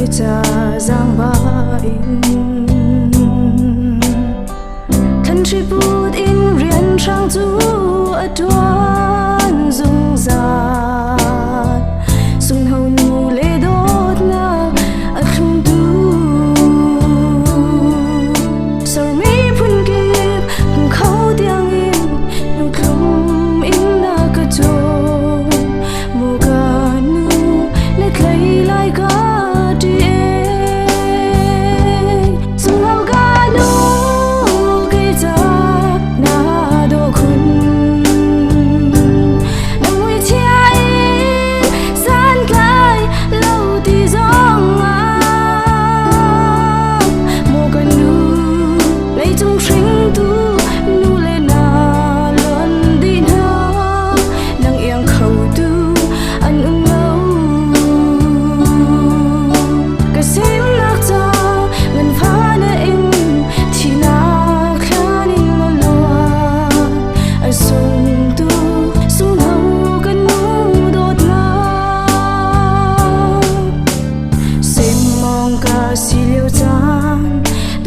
cha giang ba in thân tri bút in riêng trang du ở đoan dung giạt sung hầu nu lê đốt na ở không du sau mi phun kịp hùng khâu tiếng in nụ không in na cả trôi mùa ca nu lết lấy lại cả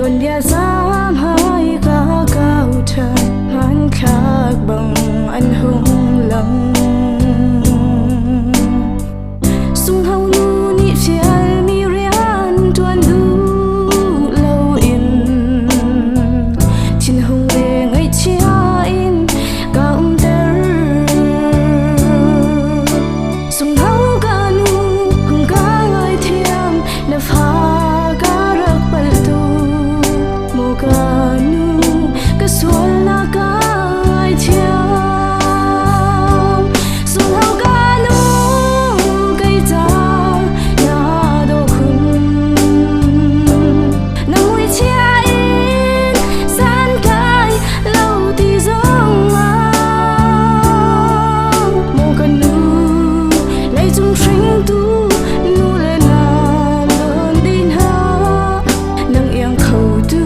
tuần dia dám hai ca cao trời hắn khác bằng anh hùng lắm sung hầu nu nị phiền mi rian tuần du lâu in chín hồng về ngày chia in cao ter sung hầu ca nu hùng ca ngài thiam na pha ca rak bal tu kanu kesual na kai thiam sung hau kanu kai ta na do khun na mui chia in san kai lâu ti zong ma mo kanu lấy chung string tu nu le na lon din ha nang yang khâu tu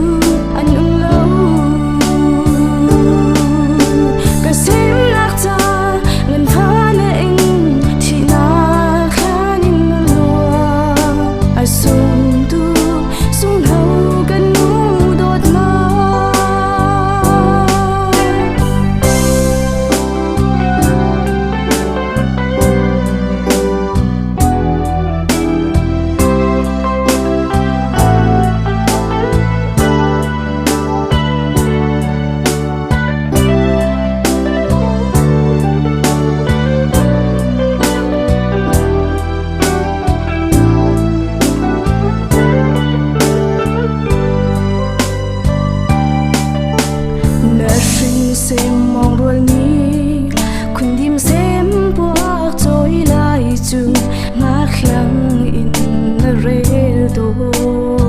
xem mong ruột ni khuyên đêm xem buộc trôi lại chung ngã khang in rê đôi